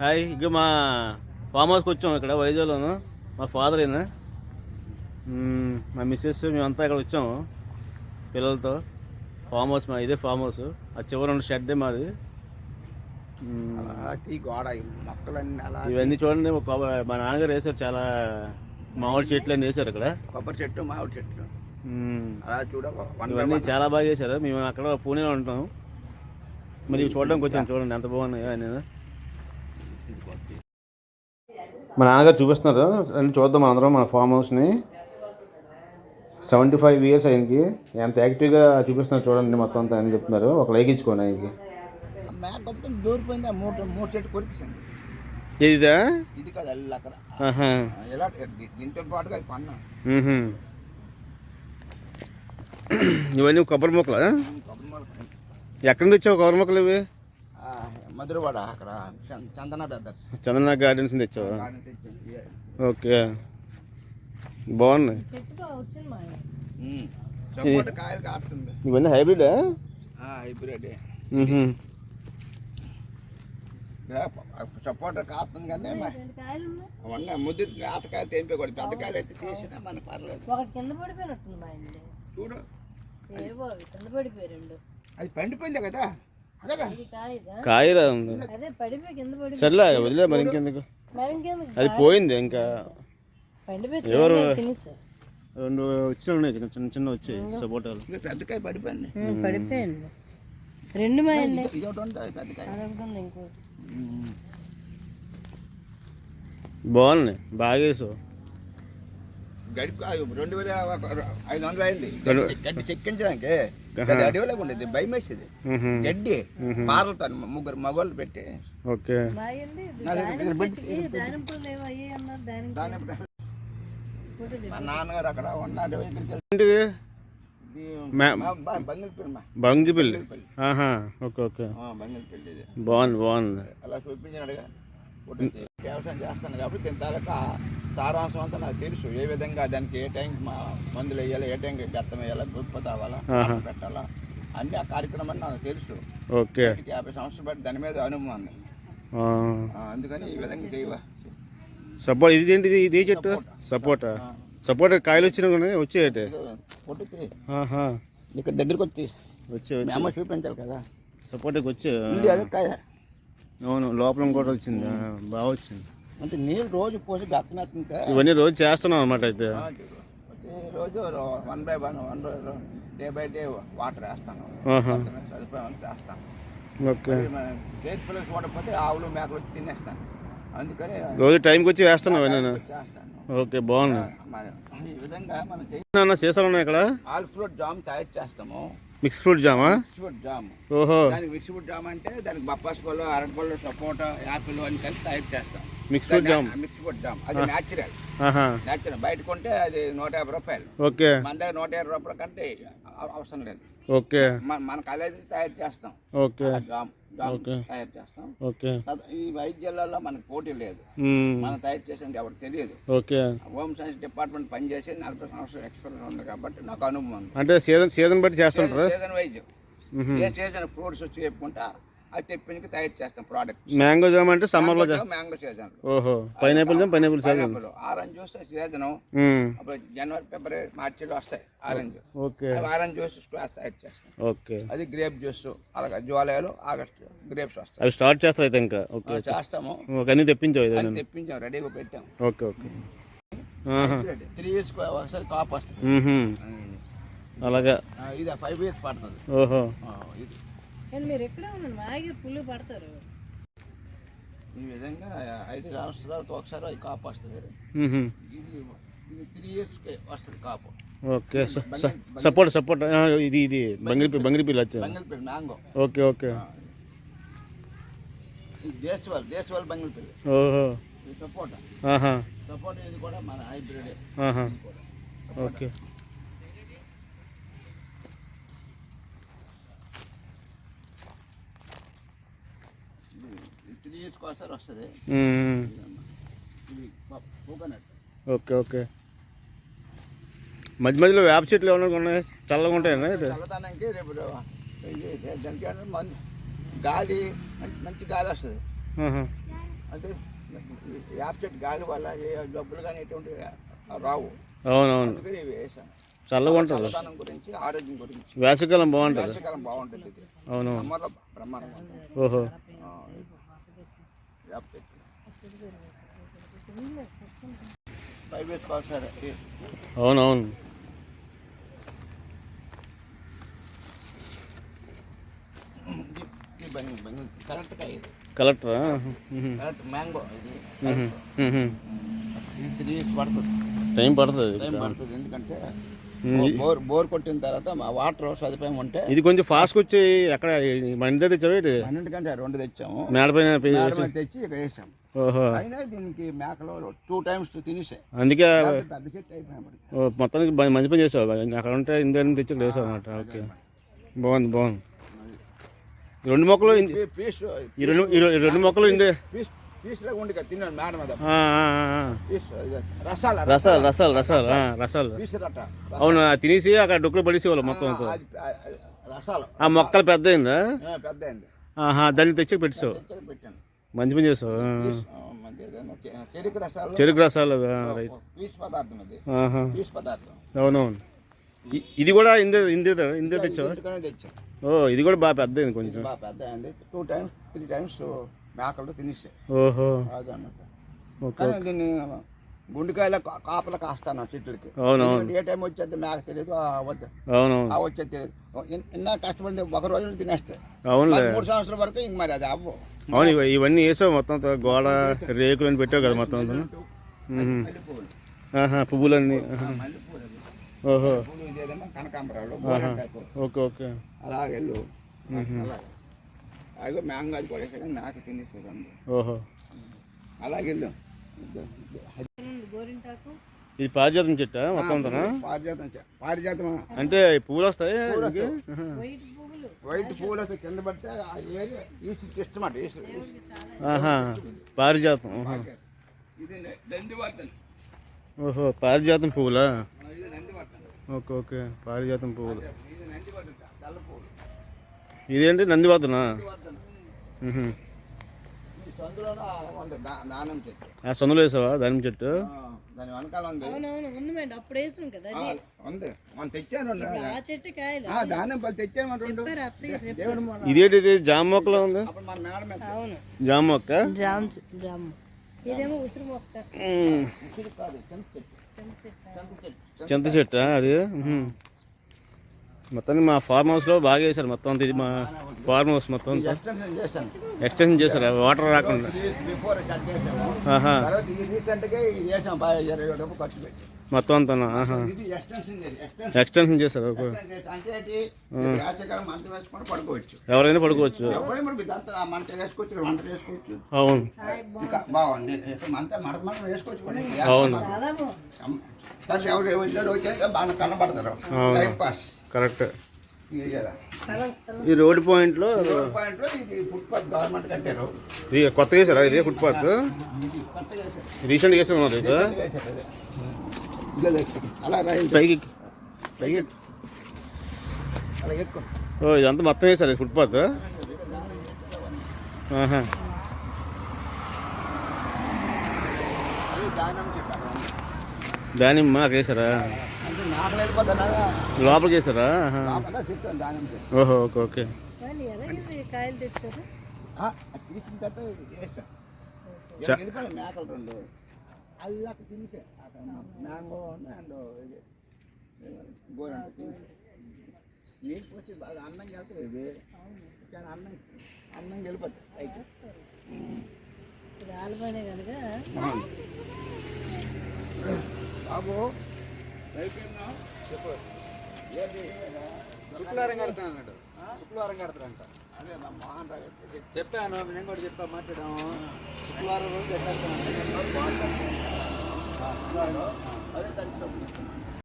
Hi, ఇక మా form హౌస్కి వచ్చాము. ఇక్కడ వైజాగ్లోను మా ఫాదర్ అయినా మా మిస్సెస్ మేమంతా ఇక్కడ వచ్చాము పిల్లలతో. ఫామ్ హౌస్ ఇదే ఫామ్ హౌస్. ఆ చివరి ఉన్న షెడ్డే మాది. ఇవన్నీ చూడండి. మా నాన్నగారు వేశారు, చాలా మామిడి చెట్లు అన్నీ వేశారు అక్కడ. కొబ్బరి చెట్టు, మామిడి చెట్లు అలా చూడ. ఇవన్నీ చాలా బాగా చేశారు. మేము అక్కడ పూణేలో ఉంటాం. మరి చూడడానికి వచ్చాను. చూడండి ఎంత బాగున్నాయో నేను. మా నాన్నగారు చూపిస్తున్నారు, రండి చూద్దాం అందరం మన ఫామ్ హౌస్ని. 75 years ఆయనకి. ఎంత యాక్టివ్గా చూపిస్తున్నారు చూడండి మొత్తం అంతా అని చెప్తున్నారు. ఒక లైక్ ఇచ్చుకోండి ఆయనకి. దూరిపోయింది ఆ మూడు చెట్టు కొరికింది. ఇదా? ఇది కదా అల్లు అక్కడ ఎలా దీంతో పాటుగా అది పన్ను. ఇవన్నీ కొబ్బరి మొక్కలు. ఎక్కడి నుంచి వచ్చావు కొబ్బరి మొక్కలు ఇవి? మధురవాడ అక్కడ చందన బ్రదర్స్, చందన గార్డెన్స్ తెచ్చావు. ఓకే, బాగున్నాయి. కాయలు కాస్తుంది. ఇవన్నీ హైబ్రిడ్? హైబ్రిడ్. సపోటా కాస్తుంది కానీ అవన్నీ ముదిరి రాతకాయలు తెంపేకూడదు. పెద్ద కాయలు అయితే తీసినా మన పర్లేదు. చూడు అది పండిపోయింది కదా. కాయలా ఉంది. సర్లే వదిలే, మరి ఇంకెందుకు. అది పోయింది ఇంకా. ఎవరు రెండు వచ్చి ఉన్నాయి చిన్న చిన్న వచ్చాయి సపోటాలు. పెద్దకాయ పడిపోయింది. రెండు బాగున్నాయి, బాగా వేసావు. గడి 2500 అయింది గడ్డి చెక్కించడానికి. అడవిలో ఉండేది, భయం వేసేది. గడ్డి పారలుతాను ముగ్గురు మగోళ్ళు పెట్టి. ఓకే, మా నాన్నగారు అక్కడ ఉన్నారు. బంగిపల్లి. ఓకే ఓకే, బంగిపల్లి బాగుంది బాగుంది. అలా చూపించినాడుగా. వ్యవసాయం చేస్తాను కాబట్టి దీని తాలూకా సారాంశం అంతా నాకు తెలుసు. ఏ విధంగా దానికి ఏ టైంకి మందులు వేయాలి, ఏ టైంకి గత్తం వేయాలా, గుప్ప తావాలా, పెట్టాలా, అన్ని ఆ కార్యక్రమాన్ని నాకు తెలుసు. ఓకే, 50 సంవత్సరాలు బట్టి దాని మీద అనుభవం ఉంది. అందుకని ఈ విధంగా చేయవా. సపోటా ఇది ఏంటిది? ఇది చెట్టు సపోటా. సపోటా కాయలు వచ్చినా వచ్చాయటే ఇక్కడ దగ్గరకు వచ్చి అమ్మ చూపించాలి కదా. సపోటాకి వచ్చే కాయ. అవును, లోపల కూడా వచ్చింది, బాగా వచ్చింది. అంటే నీళ్ళు రోజు పోసి గత్తనెత్తుంటే ఇవన్నీ రోజు చేస్తున్నాం అనమాట. అయితే రోజు 1 by 1 day by day water వేస్తాను, సదుపాయం చేస్తాను. ఓకే, కేర్ఫుల్గా చూడకపోతే ఆవులు మేకలు వచ్చి తినేస్తాను. అందుకని రోజు టైంకి వచ్చి వేస్తున్నావు నేను. చేస్తాను. ఓకే, బాగుంది. ఈ విధంగా మనం సీసాలు ఉన్నాయి ఇక్కడ. ఆల్ ఫ్రూట్ జామ్ తయారు చేస్తాము. మిక్స్ ఫ్రూట్ జామా? Mix fruit jam. ఓహో, దానికి మిక్స్ ఫ్రూట్ జామ్ అంటే దానికి బొప్పాసి పళ్ళు, అరటి పళ్ళు, సపోటా, యాపిల్ అని కలిసి తయారు చేస్తాం. Mix fruit jam. Mix fruit jam అది న్యాచురల్. బయట కొంటే అది 150 రూపాయలు. ఓకే, మన దగ్గర 120 రూపాయల కంటే అవసరం లేదు. ఓకే, మన కాలేజీ తయారు చేస్తాం. ఓకే, జామ్ తయారు చేస్తాం. ఓకే, ఈ వైద్యాలలో మనకు పోటీ లేదు. మనం తయారు చేసాం ఎవరికి తెలియదు. ఓకే, హోమ్ సైన్స్ డిపార్ట్మెంట్ పనిచేసి 40 సంవత్సరాల ఎక్స్పీరియన్స్ ఉంది కాబట్టి నాకు అనుభవం ఉంది. అంటే సీజన్ బట్టి చేస్తుంటారు. సీజన్ వైద్యం, ఏ సీజన్ ఫ్రూట్స్ వచ్చి చెప్పుకుంటా అది తెప్పించి తయారు చేస్తాం ప్రోడక్ట్. మ్యాంగో జామ్ అంటే సమ్మర్ లో మ్యాంగో సీజన్. ఓహో, pineapple season. Orange juice season అప్పుడు జనవరి, ఫిబ్రవరి, మార్చిలో వస్తాయి ఆరెంజ్. ఓకే, ఆరెంజ్ జ్యూస్ తయారు చేస్తాం. ఓకే, అది గ్రేప్ జ్యూస్. అలాగే జూలైలో ఆగస్టు గ్రేప్స్ వస్తాయి. అవి స్టార్ట్ చేస్తారు అయితే ఇంకా. ఓకే, చేస్తాము. అన్ని తెప్పించావు? తెప్పించాం, రెడీగా పెట్టాం. ఓకే ఓకే, 3 years ఒకసారి కాపు వస్తుంది. అలాగా ఇది 5 years పడుతుంది. ఓహో, ఇది మీరు ఎక్కడ ఉన్నారు పుల్లు పడతారు. ఈ విధంగా 5 సంవత్సరాలతో ఒకసారి అది కాపు వస్తుంది. ఇది 3 years వస్తుంది కాపు. ఓకే, సపోర్ట్ ఇది బంగిరిపిల్లి వచ్చా. బంగిరిపిల్లి మ్యాంగో. ఓకే ఓకే, దేశవాళి బంగిరిపిల్లి. ఓహో, సపోటా. సపోటా ఇది కూడా మన హైబ్రిడ్. ఓకే, వస్తుంది. ఓకే ఓకే, మధ్య మధ్యలో వేప చెట్లు ఏమైనా ఉన్నాయి, చల్లగా ఉంటాయన్నా? చల్లదనానికి రేపు గాలి మంచి గాలి వస్తుంది. అంటే ఈ వేప చెట్టు గాలి వల్ల ఏ జబ్బులు కానీ ఎటువంటి రావు. అవునవును, అందుకని ఇవి వేసాను. చల్లగా ఉంటుంది. చల్లదనం గురించి, ఆరోగ్యం గురించి. వేసవికాలం బాగుంటుంది. వర్షాకాలం బాగుంటుంది ఇది. అవును. సమ్మర్లో బ్రహ్మాండంగా ఉంటుంది. ఓహో. వేప చెట్టు 5 వేసుకోవాలి సార్. అవునవును. కరెక్ట్గా ఇది కలెక్టరా? కరెక్ట్ మ్యాంగో ఇది. ఇది 3 years పడుతుంది. టైం పడుతుంది. ఎందుకంటే బోర్ కొట్టిన తర్వాత మా వాటర్ సదుపాయం ఉంటే. ఇది కొంచెం ఫాస్ట్గా వచ్చి ఎక్కడ మన ఇంటి దగ్గర తెచ్చావు? 12 2 తెచ్చాము. మేడపైన తెచ్చి ఇక్కడ వేసాం. ఓహో. అయినా దీనికి మేకలు 2 times తినేసాయి. అందుకే పెద్ద చెట్టు అయిపోయినప్పటికి. మొత్తానికి మంచి పని చేసావు. అక్కడ ఉంటే ఇంటి దగ్గర తెచ్చి ఇక్కడ వేసావు అన్నమాట. ఓకే, బాగుంది బాగుంది. ఈ 2 మొక్కలు పీస్ ఈ రెండు మొక్కలు ఇందే పీస్లో ఉండి తిన్నాను మేడం మీద. పీస్ రసాలు పీస్ రట్ట. అవును, తినేసి అక్కడ డొక్కులు పడేసేవాళ్ళు మొత్తం. రసాలు. ఆ మొక్కలు పెద్ద అయిందా? పెద్ద అయింది. దాన్ని తెచ్చి పెట్టేసావు. పెట్టాను. మంచి పని చేసావు. చెరుకు రసాలు రైట్. పీస్ పదార్థం ఇది. పీస్ పదార్థం. అవునవును. ఇది కూడా ఇందే తెచ్చావు? తెచ్చాను. ఓ, ఇది కూడా బాగా పెద్ద అయింది కొంచెం. బాగా పెద్ద అయింది. 2 times 3 times మేకలు తినేసాయి. ఓహో. అదన్నమాట. ఓకే. దీన్ని గుండెకాయల కాపలా కాస్తాను చెట్లకి. అవునవును. ఏ టైం వచ్చేది మేక తెలియదు. అవునవును. వచ్చేది ఎన్నో కష్టపడి ఒక రోజు తినేస్తాయి. అవును. 3 సంవత్సరాల వరకు ఇంక మరి అది అవ్వవు. అవును, ఇవన్నీ వేసావు మొత్తం. గోడ రేకులు అని పెట్టావు కదా మొత్తం. పువ్వులన్నీ. ఓహో. కనకాంబరాలు. Okay okay. అలాగెళ్ళు. అగో మ్యాంగో అది కూడా మేక తినేసేదండి. ఓహో. అలాగెళ్ళు. గోరింటాకు ఇది పారిజాతం చెట్టా మొత్తం? పారిజాతం అంటే పువ్వులు వస్తాయి. వైట్ పువ్వులు. వైట్ పువ్వులు వస్తే కింద పడితే ఆ ఏరియా ఈస్ట్ ఇష్టమాట. పారిజాతం. ఇది నందివర్ధన్. ఓహో, పారిజాతం పువ్వులా? ఇది నందివర్ధన్. ఓకే ఓకే, పారిజాతం పువ్వులు. ఇది నందివర్ధన్ తెల్ల పువ్వులు. ఇదేంటి నందివర్ధనా? ఈ సందులోనే ఉంది దానం చెట్టు. ఆ సందులో వేసావా దానిమ్మ చెట్టు? దాని వెనకాల ఉంది. అవునవును, ఉంది మేడం. అప్పుడు వేసాం కదా అది. ఉంది. మనం తెచ్చాను. ఆ చెట్టు కాయలు దానం పళ్ళు తెచ్చాను. చెప్పారు అత్తయ్య. దేవుడు ఇదేంటి? ఇది జామ మొక్కలో ఉంది. అప్పుడు మన మేడం అవును, జామ మొక్క. జామ. ఇదేమో ఉసిరి మొక్క. ఉసిరి కాదు, చింత చెట్టు అది. మొత్తానికి మా ఫార్మ్ హౌస్లో బాగా వేశారు మొత్తం. ఇది మా ఫార్మ్ హౌస్ మొత్తం ఎక్స్టెన్షన్ చేశాను. ఎక్స్టెన్షన్ చేశారు వాటర్ రాకుండా. బిఫోర్ కట్ చేసాము. తర్వాత ఈ రీసెంట్గా ఇది చేసాం. 20 రూపాయలు ఖర్చు పెట్టి మొత్తం అంతా. ఇది ఎక్స్టెన్షన్ ఎక్స్టెన్షన్ చేశారు. అంటే మంట వేసుకొని పడుకోవచ్చు. ఎవరైనా పడుకోవచ్చు. ఎవరైనా ఇదంతా మంట వేసుకోవచ్చు, వంట చేసుకోవచ్చు. అవును. ఇంకా బాగుంది. మంట మడత వేసుకోవచ్చు. అవును. ఎవరు ఇల్లు వచ్చాక బాగా కనబడతారు. Time pass. కరెక్ట్. ఈ రోడ్ పాయింట్లో ఇది ఫుట్పాత్ గవర్నమెంట్ కట్టారు. ఇది కొత్తగా వేసారా? ఇది ఫుట్పాత్ రీసెంట్గా వేసారు. ఇది అలా పైకి అలా ఎక్కువ. ఓ, ఇదంతా మొత్తం వేసారు ఫుట్పాత్. దానిమ్మ వేసారా? లోపలికి వేసారా? ఓహో. Okay okay. కాయలు తెచ్చారు. తీసిన తర్వాత వేసాం. మేకలు 2 అల్లాక తినేసే మ్యాంగో అండ్ గోరంట తినేసి నీళ్ళు పోసి బాగా అన్నం వెళ్తుంది. ఇది అన్నం వెళ్ళిపోతుంది పైకి. ఇది ఆలిపోయినాయి కనుక బాబు అయిపోయిందా చెప్పు. శుక్రవారం కడతాను. శుక్రవారం కడతారంట. అదే మా మోహన్ రావు చెప్పాను. నేను కూడా చెప్పా మాట్లాడాము. శుక్రవారం రోజు అదే